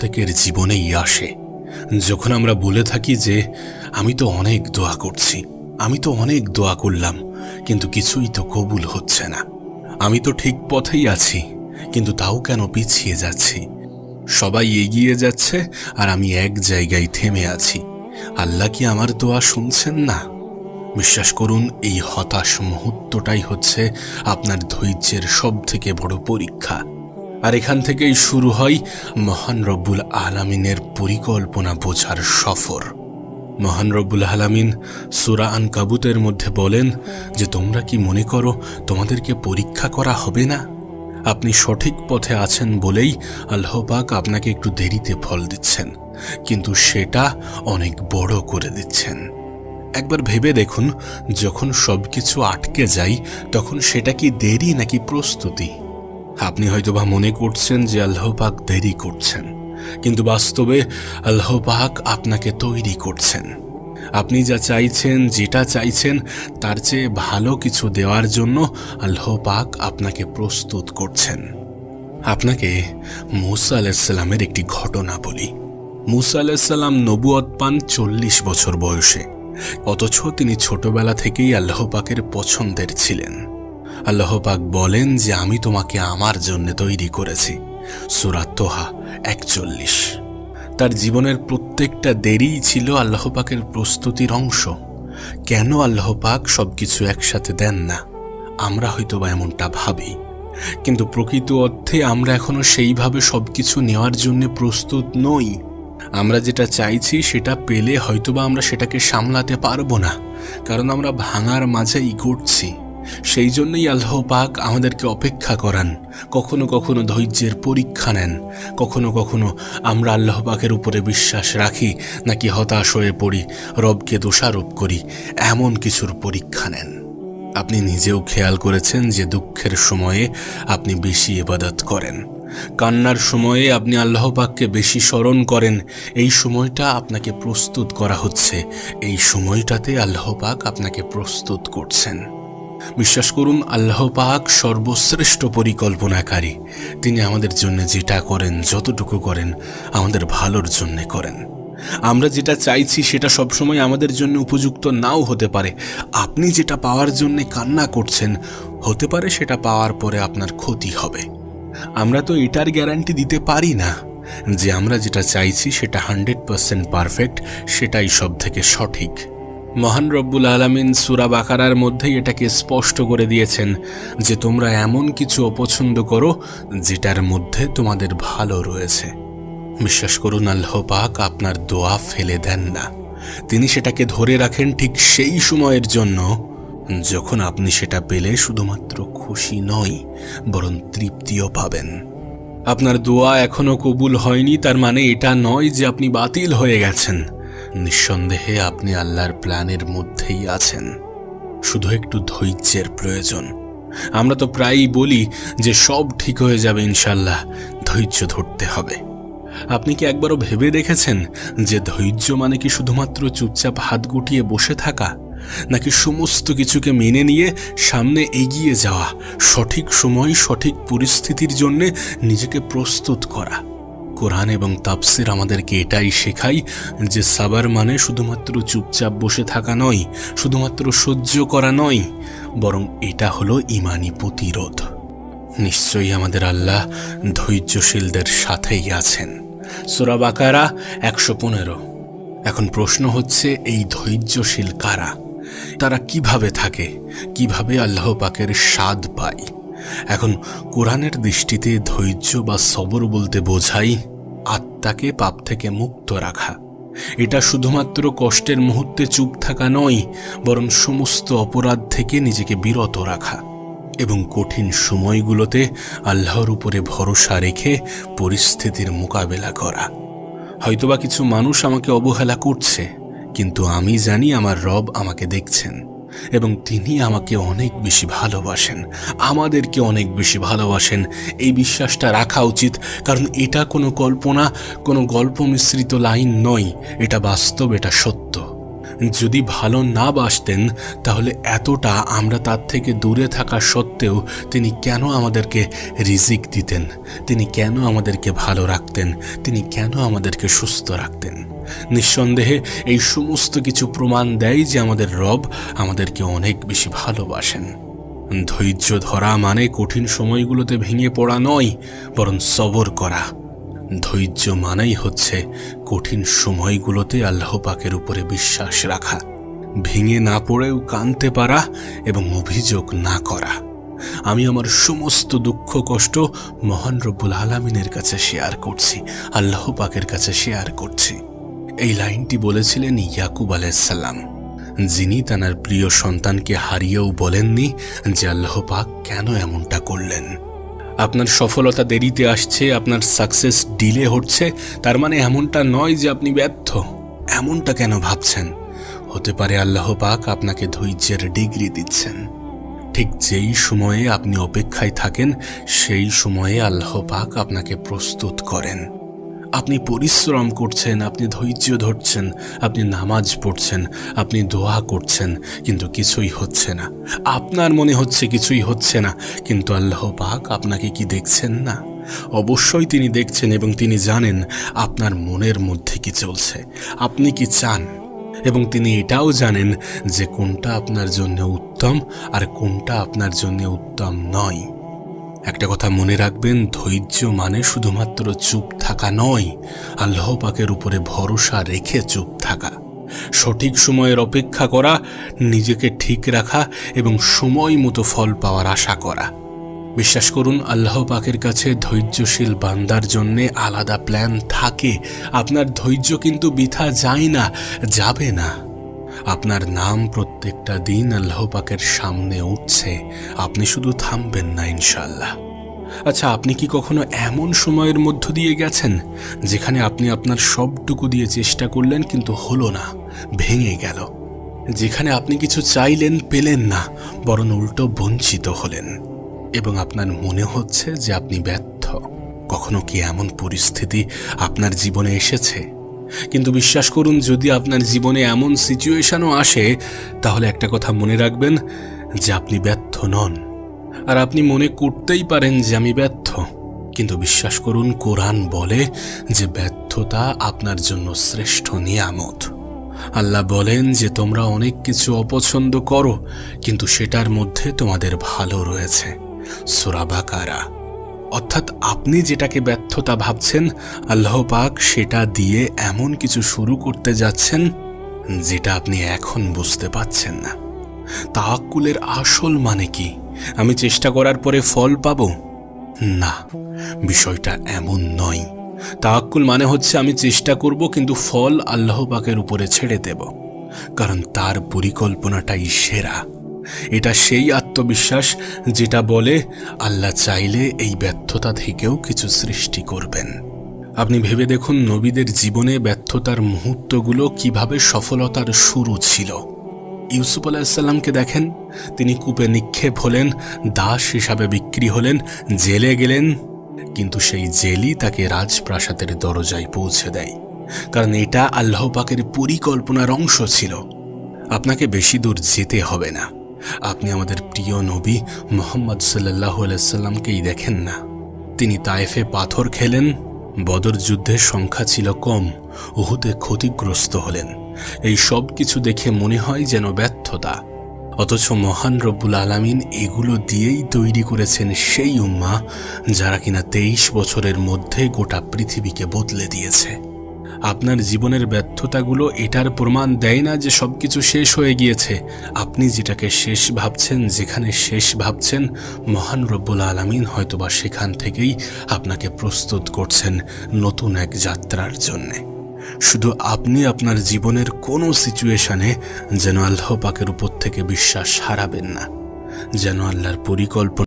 প্রত্যেকের জীবনেই আসে। যখন আমরা বলে থাকি যে আমি তো অনেক দোয়া করছি, আমি তো অনেক দোয়া করলাম, কিন্তু কিছুই তো কবুল হচ্ছে না, আমি তো ঠিক পথেই আছি, কিন্তু তাও কেন পিছিয়ে যাচ্ছি, সবাই এগিয়ে যাচ্ছে আর আমি এক জায়গায় থেমে আছি, আল্লাহ কি আমার দোয়া শুনছেন না? বিশ্বাস করুন, এই হতাশ মুহূর্তটাই হচ্ছে আপনার ধৈর্যের সব থেকে বড় পরীক্ষা। আর এখান থেকেই শুরু হয় মহান রব্বুল আলামিনের পরিকল্পনা বোঝার সফর। মহান রব্বুল আলামিন সূরা আনকাবুতের মধ্যে বলেন যে তোমরা কি মনে করো তোমাদেরকে পরীক্ষা করা হবে না? আপনি সঠিক পথে আছেন বলেই আল্লাহ পাক আপনাকে একটু দেরিতে ফল দিচ্ছেন, কিন্তু সেটা অনেক বড় করে দিচ্ছেন। একবার ভেবে দেখুন, যখন সবকিছু আটকে যায় তখন সেটা কি দেরি নাকি প্রস্তুতি? আপনি হয়তোবা মনে করছেন যে আল্লাহ পাক দেরি করছেন, কিন্তু বাস্তবে আল্লাহ পাক আপনাকে তৈরি করছেন। আপনি যা চাইছেন, যেটা চাইছেন তার চেয়ে ভালো কিছু দেওয়ার জন্য আল্লাহ পাক আপনাকে প্রস্তুত করছেন। আপনাকে মূসা আলাইহিস সালামের একটি ঘটনা বলি। মূসা আলাইহিস সালাম নবুয়ত পান 40 বছর বয়সে, অথচ তিনি ছোটবেলা থেকেই আল্লাহ পাকের পছন্দের ছিলেন। আল্লাহ পাক বলেন যে আমি তোমাকে আমার জন্য তৈরি করেছি, সূরা তোহা 41। তার জীবনের প্রত্যেকটা দেরিই ছিল আল্লাহ পাকের প্রস্তুতির অংশ। কেন আল্লাহ পাক সবকিছু একসাথে দেন না? আমরা হয়তোবা এমনটা ভাবি, কিন্তু প্রকৃত অর্থে আমরা এখনো সেইভাবে সবকিছু নেওয়ার জন্য প্রস্তুত নই। আমরা যেটা চাইছি সেটা পেলে হয়তোবা আমরা সেটাকে সামলাতে পারবো না, কারণ আমরা ভাঙার মাঝেই ঘুরছি। সেই জন্যই আল্লাহ পাক আমাদেরকে অপেক্ষা করান, কখনো কখনো ধৈর্যের পরীক্ষা নেন, কখনো কখনো আমরা আল্লাহ পাকের উপরে বিশ্বাস রাখি নাকি হতাশ হয়ে পড়ি, রবকে দোষারোপ করি, এমন কিছুর পরীক্ষা নেন। আপনি নিজেও খেয়াল করেছেন যে দুঃখের সময়ে আপনি বেশি ইবাদত করেন, কান্নার সময়ে আপনি আল্লাহ পাককে বেশি স্মরণ করেন। এই সময়টা আপনাকে প্রস্তুত করা হচ্ছে, এই সময়টাতে আল্লাহ পাক আপনাকে প্রস্তুত করছেন। বিশ্বাস করুন, আল্লাহ পাক সর্বশ্রেষ্ঠ পরিকল্পনাকারী। তিনি আমাদের জন্য যেটা করেন, যতটুকু করেন আমাদের ভালোর জন্য করেন। আমরা যেটা চাইছি সেটা সবসময় আমাদের জন্য উপযুক্ত নাও হতে পারে। আপনি যেটা পাওয়ার জন্য কান্না করছেন, হতে পারে সেটা পাওয়ার পরে আপনার ক্ষতি হবে। আমরা তো এটার গ্যারান্টি দিতে পারি না যে আমরা যেটা চাইছি সেটা 100% পারফেক্ট, সেটাই সব থেকে সঠিক। মহান রব্বুল আলামিন সূরা বাকারার মধ্যেই এটাকে স্পষ্ট করে দিয়েছেন যে তোমরা এমন কিছু অপছন্দ করো যেটার মধ্যে তোমাদের ভালো রয়েছে। বিশ্বাস করুন, আল্লাহ পাক আপনার দোয়া ফেলে দেন না, তিনি সেটাকে ধরে রাখেন ঠিক সেই সময়ের জন্য যখন আপনি সেটা পেলে শুধুমাত্র খুশি নয়, বরং তৃপ্তিও পাবেন। আপনার দোয়া এখনো কবুল হয়নি তার মানে এটা নয় যে আপনি বাতিল হয়ে গেছেন। নিঃসন্দেহে আপনি আল্লাহর প্ল্যানের মধ্যেই আছেন, শুধু একটু ধৈর্যের প্রয়োজন। আমরা তো প্রায়ই বলি যে সব ঠিক হয়ে যাবে ইনশাল্লাহ, ধৈর্য ধরতে হবে। আপনি কি একবারও ভেবে দেখেছেন যে ধৈর্য মানে কি শুধুমাত্র চুপচাপ হাত গুটিয়ে বসে থাকা, নাকি সমস্ত কিছুকে মেনে নিয়ে সামনে এগিয়ে যাওয়া, সঠিক সময় সঠিক পরিস্থিতির জন্য নিজেকে প্রস্তুত করা? কোরআন এবং তাফসীর আমাদেরকে এটাই শেখায় যে সাবার মানে শুধুমাত্র চুপচাপ বসে থাকা নয়, শুধুমাত্র সহ্য করা নয়, বরং এটা হলো ঈমানি প্রতিরোধ। নিশ্চয়ই আমাদের আল্লাহ ধৈর্যশীলদের সাথেই আছেন। সূরা বাকারা 115। এখন প্রশ্ন হচ্ছে, এই ধৈর্যশীল কারা? তারা কিভাবে থাকে, কিভাবে আল্লাহ পাকের স্বাদ পায়? এখন কোরআনের দৃষ্টিতে ধৈর্য বা সবর বলতে বোঝায় আত্মাকে পাপ থেকে মুক্ত রাখা। এটা শুধুমাত্র কষ্টের মুহূর্তে চুপ থাকা নয়, বরং সমস্ত অপরাধ থেকে নিজেকে বিরত রাখা এবং কঠিন সময়গুলোতে আল্লাহর উপরে ভরসা রেখে পরিস্থিতির মোকাবেলা করা। হয়তোবা কিছু মানুষ আমাকে অবহেলা করছে, কিন্তু আমি জানি আমার রব আমাকে দেখছেন এবং তিনি আমাকে অনেক বেশি ভালোবাসেন, আমাদেরকে অনেক বেশি ভালোবাসেন। এই বিশ্বাসটা রাখা উচিত, কারণ এটা কোনো কল্পনা, কোনো গল্প মিশ্রিত লাইন নয়, এটা বাস্তব, এটা সত্য। যদি ভালো না বাসতেন তাহলে এতটা আমরা তার থেকে দূরে থাকা সত্ত্বেও তিনি কেন আমাদেরকে রিজিক দিতেন, তিনি কেন আমাদেরকে ভালো রাখতেন, তিনি কেন আমাদেরকে সুস্থ রাখতেন? নিঃসন্দেহে এই সমস্ত কিছু প্রমাণ দেয় যে আমাদের রব আমাদেরকে অনেক বেশি ভালোবাসেন। ধৈর্য ধরা মানে কঠিন সময়গুলোতে ভেঙে পড়া নয়, বরং সবর করা। ধৈর্য মানেই হচ্ছে কঠিন সময়গুলোতে আল্লাহ পাকের উপরে বিশ্বাস রাখা, ভেঙে না পড়েও কাঁদতে পারা এবং অভিযোগ না করা। আমি আমার সমস্ত দুঃখ কষ্ট মহান রব্বুল আলামিনের কাছে শেয়ার করছি, আল্লাহ পাকের কাছে শেয়ার করছি। এই লাইনটি বলেছিলেন ইয়াকুব আলাইহিস সালাম, যিনি তাঁর প্রিয় সন্তানকে হারিয়েও বলেননি যে আল্লাহ পাক কেন এমনটা করলেন। আপনার সফলতা দেরিতে আসছে, আপনার সাকসেস ডিলে হচ্ছে, তার মানে এমনটা নয় যে আপনি ব্যর্থ। এমনটা কেন ভাবছেন? হতে পারে আল্লাহ পাক আপনাকে ধৈর্যের ডিগ্রি দিচ্ছেন। ঠিক যেই সময়ে আপনি অপেক্ষায় থাকেন সেই সময়ে আল্লাহ পাক আপনাকে প্রস্তুত করেন। আপনি পরিশ্রম করছেন, আপনি ধৈর্য ধরছেন, আপনি নামাজ পড়ছেন, আপনি দোয়া করছেন, কিন্তু কিছুই হচ্ছে না। আপনার মনে হচ্ছে কিছুই হচ্ছে না, কিন্তু আল্লাহ পাক আপনাকে কি দেখছেন না? অবশ্যই তিনি দেখছেন এবং তিনি জানেন আপনার মনের মধ্যে কি চলছে, আপনি কি চান, এবং তিনি এটাও জানেন যে কোনটা আপনার জন্য উত্তম আর কোনটা আপনার জন্য উত্তম নয়। একটা কথা মনে রাখবেন, ধৈর্য মানে শুধুমাত্র চুপ থাকা নয়, আল্লাহ পাকের উপরে ভরসা রেখে চুপ থাকা, সঠিক সময়ের অপেক্ষা করা, নিজেকে ঠিক রাখা এবং সময় মতো ফল পাওয়ার আশা করা। বিশ্বাস করুন, আল্লাহ পাকের কাছে ধৈর্যশীল বান্দার জন্য আলাদা প্ল্যান থাকে। আপনার ধৈর্য কিন্তু বৃথা যায় না, যাবে না। আপনার নাম প্রত্যেকটা দিন আল্লাহ পাকের সামনে উঠছে, আপনি শুধু থামবেন না ইনশাআল্লাহ। আচ্ছা, আপনি কি কখনো এমন সময়ের মধ্য দিয়ে গেছেন যেখানে আপনি আপনার সবটুকু দিয়ে চেষ্টা করলেন কিন্তু হলো না, ভেঙে গেল? যেখানে আপনি কিছু চাইলেন, পেলেন না, বরং উল্টো বঞ্চিত হলেন এবং আপনার মনে হচ্ছে যে আপনি ব্যর্থ? কখনো কি এমন পরিস্থিতি আপনার জীবনে এসেছে? কিন্তু বিশ্বাস করুন, যদি আপনার জীবনে এমন সিচুয়েশনও আসে, তাহলে একটা কথা মনে রাখবেন যে আপনি ব্যর্থ নন। আর আপনি মনে করতেই পারেন যে আমি ব্যর্থ, কিন্তু বিশ্বাস করুন, কোরআন বলে যে ব্যর্থতা আপনার জন্য শ্রেষ্ঠ নিয়ামত। আল্লাহ বলেন যে তোমরা অনেক কিছু অপছন্দ করো, কিন্তু সেটার মধ্যে তোমাদের ভালো রয়েছে। সূরা বাকারা। অর্থাৎ আপনি যেটাকে ব্যর্থতা ভাবছেন, আল্লাহ পাক সেটা দিয়ে এমন কিছু শুরু করতে যাচ্ছেন যেটা আপনি এখন বুঝতে পাচ্ছেন না। তাওয়াক্কুলের আসল মানে কি? আমি চেষ্টা করার পরে ফল পাবো? না, বিষয়টা এমন নয়। তাওয়াক্কুল মানে হচ্ছে আমি চেষ্টা করব কিন্তু ফল আল্লাহ পাকের উপরে ছেড়ে দেব, কারণ তার পরিকল্পনাটাই সেরা। এটা সেই আত্মবিশ্বাস যেটা বলে আল্লাহ চাইলে এই ব্যর্থতা থেকেও কিছু সৃষ্টি করবেন। আপনি ভেবে দেখুন, নবীদের জীবনে ব্যর্থতার মুহূর্তগুলো কিভাবে সফলতার শুরু ছিল। ইউসুফ আলাইহিসসালামকে দেখেন, তিনি কূপে নিক্ষেপ হলেন, দাস হিসাবে বিক্রি হলেন, জেলে গেলেন, কিন্তু সেই জেলই তাকে রাজপ্রাসাদের দরজায় পৌঁছে দেয়, কারণ এটা আল্লাহ পাকের পরিকল্পনার অংশ ছিল। আপনাকে বেশি দূর যেতে হবে না, আপনি আমাদের প্রিয় নবী মুহাম্মদ সাল্লাল্লাহু আলাইহি সাল্লামকেই দেখেন না। তিনি তায়েফে পাথর খেলেন, বদর যুদ্ধের সংখ্যা ছিল কম, উহুদে ক্ষতিগ্রস্ত হলেন। এই সব কিছু দেখে মনে হয় যেন ব্যর্থতা, অথচ মহান রব্বুল আলামিন এগুলো দিয়েই তৈরি করেছেন সেই উম্মাহ যারা কিনা 23 বছরের মধ্যে গোটা পৃথিবীকে বদলে দিয়েছে। আপনার জীবনের ব্যর্থতাগুলো এটার প্রমাণ দেয় না যে সবকিছু শেষ হয়ে গিয়েছে। আপনি যেটাকে শেষ ভাবছেন, যেখানে শেষ ভাবছেন, মহান রব্বুল আলামিন হয়তোবা সেখান থেকেই আপনাকে প্রস্তুত করছেন নতুন এক যাত্রার জন্যে। শুধু আপনি আপনার জীবনের কোনো সিচুয়েশনে যেন আল্লাহ পাকের উপর থেকে বিশ্বাস হারাবেন না, যেন আল্লাহর পরিকল্পনা